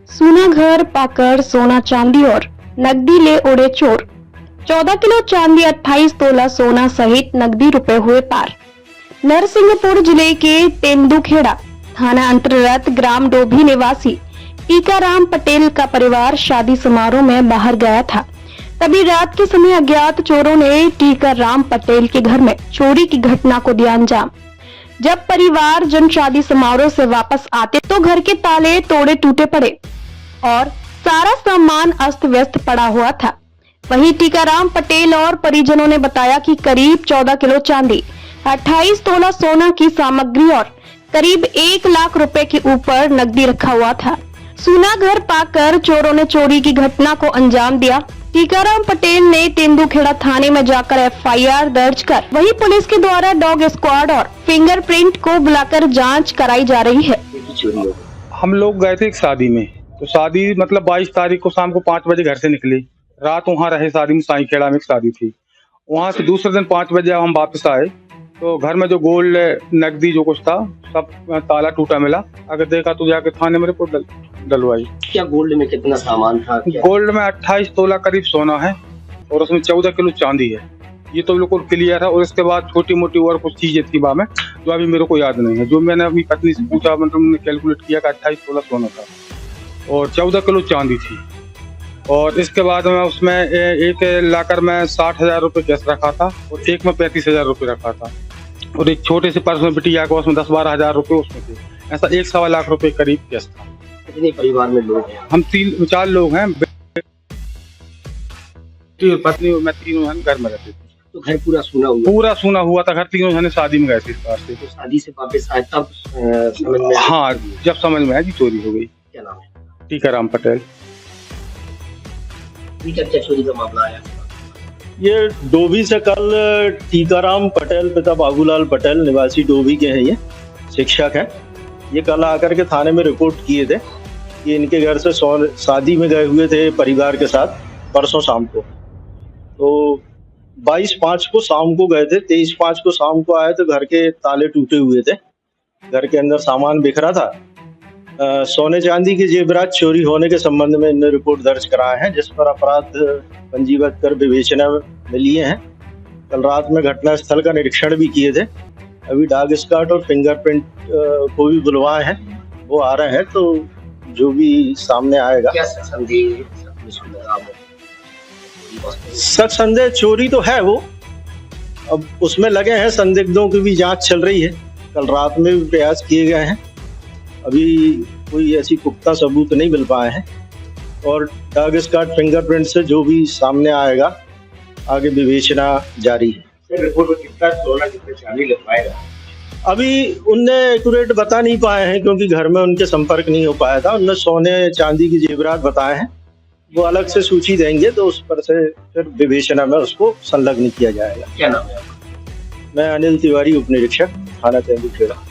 सोना घर पाकर सोना चांदी और नकदी ले उड़े चोर। 14 किलो चांदी 28 तोला सोना सहित नकदी रुपए हुए पार। नरसिंहपुर जिले के तेंदुखेड़ा थाना अंतर्गत ग्राम डोभी निवासी टीकाराम पटेल का परिवार शादी समारोह में बाहर गया था। तभी रात के समय अज्ञात चोरों ने टीकाराम पटेल के घर में चोरी की घटना को दिया अंजाम। जब परिवार जन शादी समारोह से वापस आते तो घर के ताले तोड़े टूटे पड़े और सारा सामान अस्त व्यस्त पड़ा हुआ था। वहीं टीकाराम पटेल और परिजनों ने बताया कि करीब 14 किलो चांदी, 28 तोला सोना की सामग्री और करीब 1 लाख रुपए के ऊपर नकदी रखा हुआ था। सोना घर पाकर चोरों ने चोरी की घटना को अंजाम दिया। टीकाराम पटेल ने तेंदुखेड़ा थाने में जाकर FIR दर्ज कर वहीं पुलिस के द्वारा डॉग स्क्वाड और फिंगरप्रिंट को बुलाकर जांच कराई जा रही है। हम लोग गए थे एक शादी में, तो शादी मतलब 22 तारीख को शाम को 5 बजे घर से निकले। रात वहाँ रहे शादी में, साई खेड़ा में एक शादी थी। वहाँ से दूसरे दिन 5 बजे हम वापस आए तो घर में जो गोल्ड नकदी जो कुछ था सब ताला टूटा मिला। अगर देखा तो जाके थाने में रिपोर्ट डलवाई। क्या गोल्ड में कितना सामान था? गोल्ड में 28 तोला करीब सोना है और उसमें 14 किलो चांदी है। ये तो बिल्कुल क्लियर है। और इसके बाद छोटी मोटी और कुछ चीजें थी वहाँ में जो अभी मेरे को याद नहीं है। जो मैंने अपनी पत्नी से पूछा, मतलब उन्होंने कैलकुलेट किया कि 28 तोला सोना था और 14 किलो चांदी थी। और इसके बाद में उसमें एक लाकर में 60,000 रुपये कैश रखा था और एक में 35,000 रुपये रखा था और एक छोटे से पर्स में बिटिया को उसमें 10-12 हजार रुपये उसमें थे। ऐसा 1-1.25 लाख रुपए करीब कैश था। कितने परिवार में लोग हैं? हम 3-4 लोग हैं, पत्नी और मैं, तीनों जन घर में रहते थे। तो घर पूरा सूना हुआ? पूरा सूना हुआ था घर। तीनों जने शादी में गए थे इस बार से। तो शादी से वापस आए तब समझ में? हाँ, जब समझ में आया जी चोरी हो गई। क्या नाम है? टीकाराम पटेल। क्या चोरी का मामला आया? ये डोभी से कल टीकाराम पटेल पिता बाबूलाल पटेल निवासी डोभी के हैं, ये शिक्षक हैं। ये कल आकर के थाने में रिपोर्ट किए थे कि इनके घर से शादी में गए हुए थे परिवार के साथ परसों शाम को। तो 22/5 को शाम को गए थे, 23/5 को शाम को आए तो घर के ताले टूटे हुए थे। घर के अंदर सामान बिखरा था। सोने चांदी के जेवरात चोरी होने के संबंध में इन्होंने रिपोर्ट दर्ज कराया है, जिस पर अपराध पंजीबद्ध कर विवेचना में लिए हैं। कल रात में घटना स्थल का निरीक्षण भी किए थे। अभी डॉग स्क्वाड और फिंगरप्रिंट को भी बुलवाए हैं, वो आ रहे हैं। तो जो भी सामने आएगा। क्या संदेह? सच संदेह चोरी तो है वो, अब उसमें लगे हैं। संदिग्धों की भी जांच चल रही है। कल रात में भी प्रयास किए गए हैं। अभी कोई ऐसी पुख्ता सबूत नहीं मिल पाए हैं और डॉग स्क्वाड फिंगरप्रिंट से जो भी सामने आएगा आगे विवेचना जारी है। रिपोर्ट में कितना सोना कितना चांदी लग पाएगा? अभी उनने एक्यूरेट बता नहीं पाए हैं क्योंकि घर में उनके संपर्क नहीं हो पाया था। उनने सोने चांदी की जेवरात बताए हैं, वो अलग से सूची देंगे तो उस पर से फिर विवेचना में उसको संलग्न किया जाएगा। क्या नाम है? मैं अनिल तिवारी, उप निरीक्षक, थाना तेंदुखेड़ा।